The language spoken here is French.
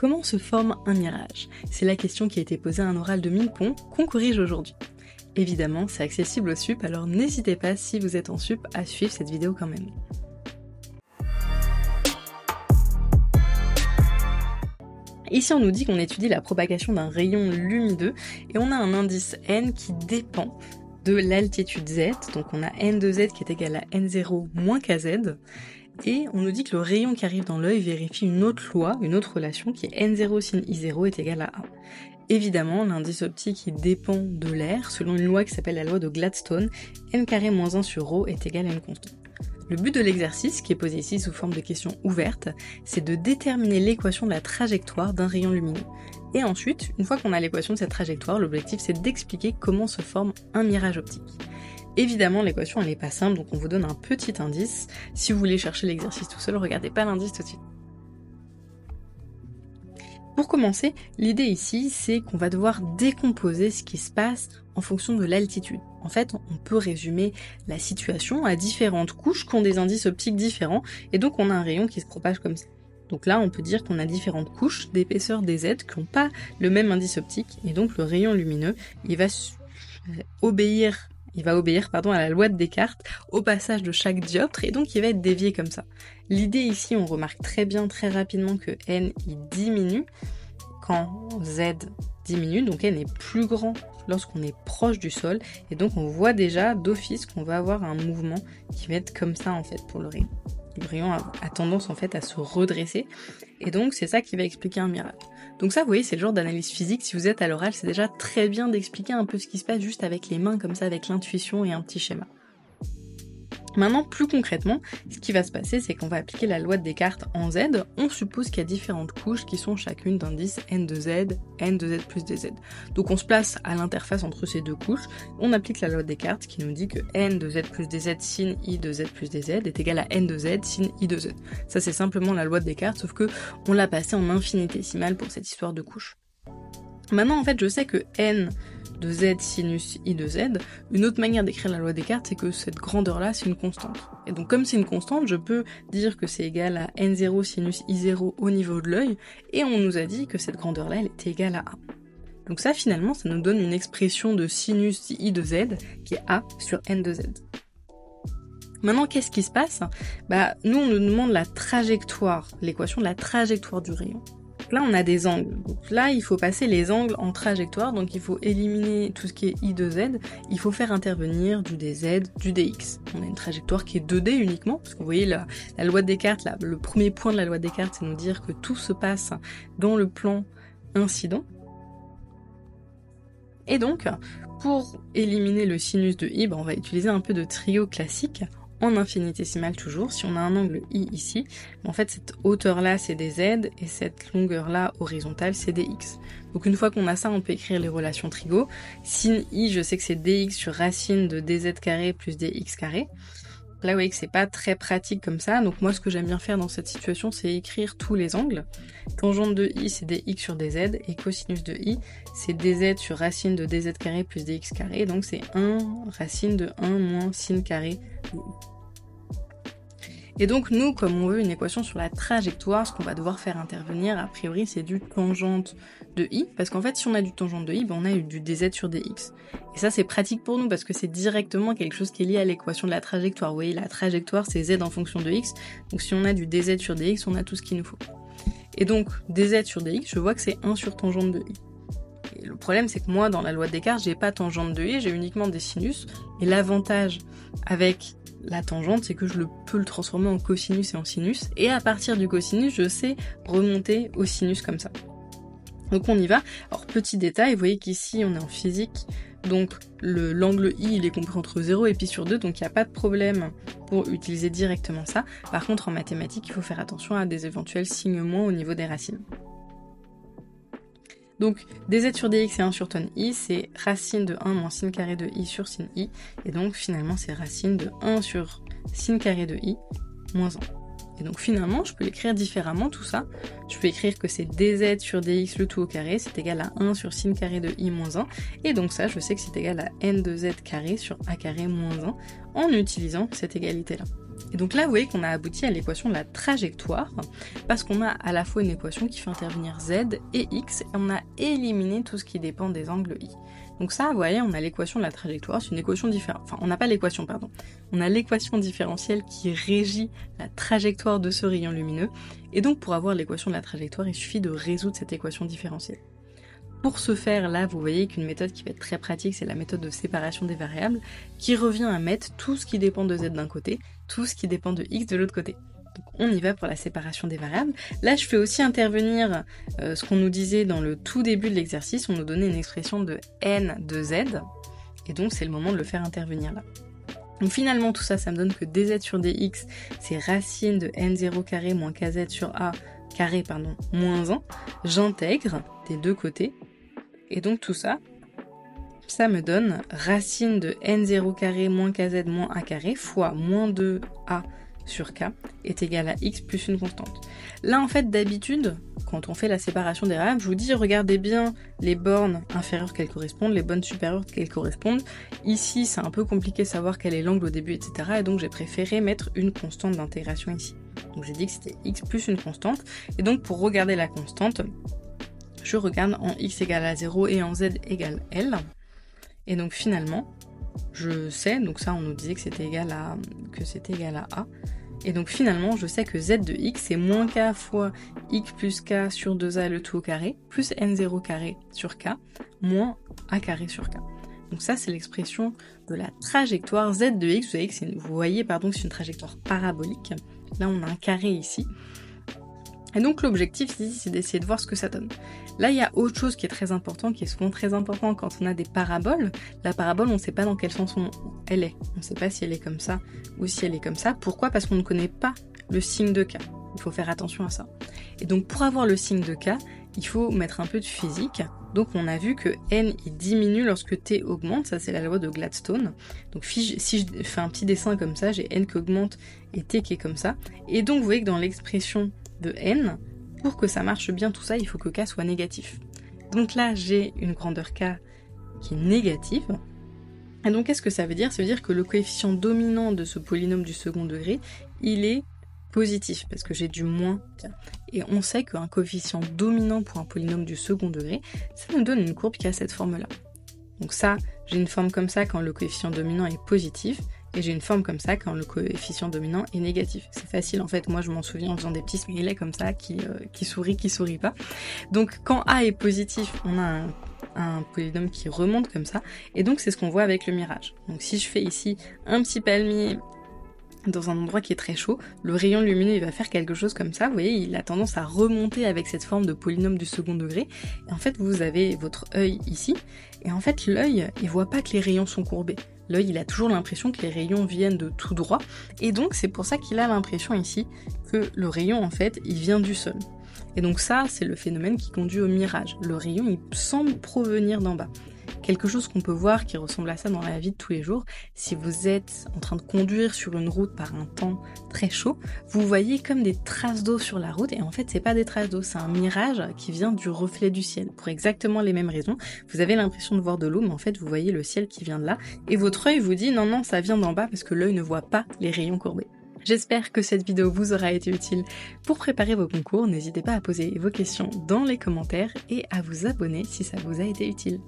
Comment se forme un mirage? C'est la question qui a été posée à un oral de Ming-Pong qu'on corrige aujourd'hui. Évidemment, c'est accessible au sup, alors n'hésitez pas si vous êtes en sup à suivre cette vidéo quand même. Ici, on nous dit qu'on étudie la propagation d'un rayon lumineux et on a un indice n qui dépend de l'altitude z, donc on a n de z qui est égal à n0 moins kz, et on nous dit que le rayon qui arrive dans l'œil vérifie une autre loi, une autre relation qui est n0 sin i0 est égal à 1. Évidemment, l'indice optique il dépend de l'air, selon une loi qui s'appelle la loi de Gladstone, n carré moins 1 sur ρ est égal à n constante. Le but de l'exercice, qui est posé ici sous forme de question ouverte, c'est de déterminer l'équation de la trajectoire d'un rayon lumineux. Et ensuite, une fois qu'on a l'équation de cette trajectoire, l'objectif c'est d'expliquer comment se forme un mirage optique. Évidemment, l'équation elle n'est pas simple, donc on vous donne un petit indice. Si vous voulez chercher l'exercice tout seul, regardez pas l'indice tout de suite. Pour commencer, l'idée ici, c'est qu'on va devoir décomposer ce qui se passe en fonction de l'altitude. En fait, on peut résumer la situation à différentes couches qui ont des indices optiques différents, et donc on a un rayon qui se propage comme ça. Donc là, on peut dire qu'on a différentes couches d'épaisseur des Z qui n'ont pas le même indice optique, et donc le rayon lumineux, il va obéir à la loi de Descartes au passage de chaque dioptre, et donc il va être dévié comme ça. L'idée ici, on remarque très rapidement que n il diminue quand z diminue, donc n est plus grand lorsqu'on est proche du sol, et donc on voit déjà d'office qu'on va avoir un mouvement qui va être comme ça en fait pour le rayon. Le rayon a tendance en fait à se redresser, et donc c'est ça qui va expliquer un mirage. Donc ça, vous voyez, c'est le genre d'analyse physique, si vous êtes à l'oral, c'est déjà très bien d'expliquer un peu ce qui se passe juste avec les mains, comme ça, avec l'intuition et un petit schéma. Maintenant, plus concrètement, ce qui va se passer, c'est qu'on va appliquer la loi de Descartes en Z. On suppose qu'il y a différentes couches qui sont chacune d'indices n de z plus dz. Donc on se place à l'interface entre ces deux couches, on applique la loi de Descartes qui nous dit que n de z plus dz sin i de z plus dz est égal à n de z sin i de z. Ça c'est simplement la loi de Descartes, sauf que on l'a passé en infinitésimal pour cette histoire de couches. Maintenant, en fait, je sais que n de z sinus i de z, une autre manière d'écrire la loi de Descartes, c'est que cette grandeur-là, c'est une constante. Et donc, comme c'est une constante, je peux dire que c'est égal à n0 sinus i0 au niveau de l'œil, et on nous a dit que cette grandeur-là, elle était égale à a. Donc ça, finalement, ça nous donne une expression de sinus i de z, qui est a sur n de z. Maintenant, qu'est-ce qui se passe? Nous, on nous demande la trajectoire, l'équation de la trajectoire du rayon. Là, on a des angles. Donc là, il faut passer les angles en trajectoire, donc il faut éliminer tout ce qui est i de z, il faut faire intervenir du dz, du dx. On a une trajectoire qui est 2D uniquement, parce que vous voyez la loi de Descartes, là, le premier point de la loi de Descartes, c'est nous dire que tout se passe dans le plan incident. Et donc, pour éliminer le sinus de i, on va utiliser un peu de trio classique, en infinitésimal toujours. Si on a un angle i ici, en fait cette hauteur là c'est des z et cette longueur là horizontale c'est des x. Donc une fois qu'on a ça, on peut écrire les relations trigo. Sin i, je sais que c'est dx sur racine de dz carré plus dx carré. Là vous voyez que c'est pas très pratique comme ça, donc moi ce que j'aime bien faire dans cette situation c'est écrire tous les angles. Tangente de i c'est dx sur dz et cosinus de i c'est dz sur racine de dz carré plus dx carré, donc c'est 1 racine de 1 moins sin carré de i. Et donc nous, comme on veut une équation sur la trajectoire, ce qu'on va devoir faire intervenir, a priori, c'est du tangente de i, parce qu'en fait, si on a du tangente de i, on a eu du dz sur dx. Et ça, c'est pratique pour nous, parce que c'est directement quelque chose qui est lié à l'équation de la trajectoire. Vous voyez, la trajectoire, c'est z en fonction de x, donc si on a du dz sur dx, on a tout ce qu'il nous faut. Et donc, dz sur dx, je vois que c'est 1 sur tangente de i. Et le problème, c'est que moi, dans la loi de Descartes, j'ai pas tangente de i, j'ai uniquement des sinus, et l'avantage avec la tangente, c'est que je peux le transformer en cosinus et en sinus, et à partir du cosinus, je sais remonter au sinus comme ça. Donc on y va. Alors petit détail, vous voyez qu'ici on est en physique, donc l'angle i il est compris entre 0 et pi sur 2, donc il n'y a pas de problème pour utiliser directement ça. Par contre en mathématiques, il faut faire attention à des éventuels signes moins au niveau des racines. Donc dz sur dx et 1 sur tan i, c'est racine de 1 moins sin carré de i sur sin i, et donc finalement c'est racine de 1 sur sin carré de i moins 1. Et donc finalement je peux l'écrire différemment tout ça, je peux écrire que c'est dz sur dx le tout au carré, c'est égal à 1 sur sin carré de i moins 1, et donc ça je sais que c'est égal à n de z carré sur a carré moins 1, en utilisant cette égalité là. Et donc là, vous voyez qu'on a abouti à l'équation de la trajectoire, parce qu'on a à la fois une équation qui fait intervenir z et x, et on a éliminé tout ce qui dépend des angles i. Donc ça, vous voyez, on a l'équation de la trajectoire, c'est une équation différente. Enfin, on n'a pas l'équation, pardon. On a l'équation différentielle qui régit la trajectoire de ce rayon lumineux. Et donc, pour avoir l'équation de la trajectoire, il suffit de résoudre cette équation différentielle. Pour ce faire, là, vous voyez qu'une méthode qui va être très pratique, c'est la méthode de séparation des variables, qui revient à mettre tout ce qui dépend de z d'un côté, tout ce qui dépend de x de l'autre côté. Donc on y va pour la séparation des variables. Là, je fais aussi intervenir ce qu'on nous disait dans le tout début de l'exercice. On nous donnait une expression de n de z, et donc c'est le moment de le faire intervenir là. Donc finalement, tout ça, ça me donne que dz sur dx, c'est racine de n0 carré moins kz sur a carré, pardon, moins 1. J'intègre des deux côtés, et donc tout ça, ça me donne racine de n0 carré moins kz moins a carré fois moins 2a sur k est égal à x plus une constante. Là, en fait, d'habitude, quand on fait la séparation des variables, je vous dis, regardez bien les bornes inférieures qu'elles correspondent, les bornes supérieures qu'elles correspondent. Ici, c'est un peu compliqué de savoir quel est l'angle au début, etc. Et donc, j'ai préféré mettre une constante d'intégration ici. Donc, j'ai dit que c'était x plus une constante. Et donc, pour regarder la constante, je regarde en x égale à 0 et en z égale L. Et donc, finalement, je sais, donc ça on nous disait que c'était égal à A, et donc finalement je sais que z de x c'est moins k fois x plus k sur 2a le tout au carré, plus n0 carré sur k, moins a carré sur k. Donc ça c'est l'expression de la trajectoire z de x, vous voyez que c'est une trajectoire parabolique, là on a un carré ici. Et donc l'objectif ici, c'est d'essayer de voir ce que ça donne. Là, il y a autre chose qui est très important, qui est souvent très important quand on a des paraboles. La parabole, on ne sait pas dans quel sens elle est. On ne sait pas si elle est comme ça ou si elle est comme ça. Pourquoi ? Parce qu'on ne connaît pas le signe de k. Il faut faire attention à ça. Et donc pour avoir le signe de k, il faut mettre un peu de physique. Donc on a vu que n il diminue lorsque t augmente, ça c'est la loi de Gladstone. Donc si je fais un petit dessin comme ça, j'ai n qui augmente et t qui est comme ça. Et donc vous voyez que dans l'expression de n, pour que ça marche bien tout ça, il faut que k soit négatif. Donc là, j'ai une grandeur k qui est négative. Et donc qu'est-ce que ça veut dire ? Ça veut dire que le coefficient dominant de ce polynôme du second degré, il est positif, parce que j'ai du moins k. Et on sait qu'un coefficient dominant pour un polynôme du second degré, ça nous donne une courbe qui a cette forme-là. Donc ça, j'ai une forme comme ça quand le coefficient dominant est positif, et j'ai une forme comme ça quand le coefficient dominant est négatif. C'est facile en fait, moi je m'en souviens en faisant des petits smiley comme ça, qui sourit pas. Donc quand A est positif, on a un polynôme qui remonte comme ça, et donc c'est ce qu'on voit avec le mirage. Donc si je fais ici un petit palmier dans un endroit qui est très chaud, le rayon lumineux il va faire quelque chose comme ça, vous voyez, il a tendance à remonter avec cette forme de polynôme du second degré, et en fait vous avez votre œil ici, et en fait l'œil il voit pas que les rayons sont courbés. L'œil, il a toujours l'impression que les rayons viennent de tout droit, et donc c'est pour ça qu'il a l'impression ici que le rayon, en fait, il vient du sol. Et donc ça, c'est le phénomène qui conduit au mirage. Le rayon, il semble provenir d'en bas. Quelque chose qu'on peut voir qui ressemble à ça dans la vie de tous les jours, si vous êtes en train de conduire sur une route par un temps très chaud, vous voyez comme des traces d'eau sur la route, et en fait c'est pas des traces d'eau, c'est un mirage qui vient du reflet du ciel. Pour exactement les mêmes raisons, vous avez l'impression de voir de l'eau, mais en fait vous voyez le ciel qui vient de là, et votre œil vous dit non, ça vient d'en bas parce que l'œil ne voit pas les rayons courbés. J'espère que cette vidéo vous aura été utile pour préparer vos concours. N'hésitez pas à poser vos questions dans les commentaires et à vous abonner si ça vous a été utile.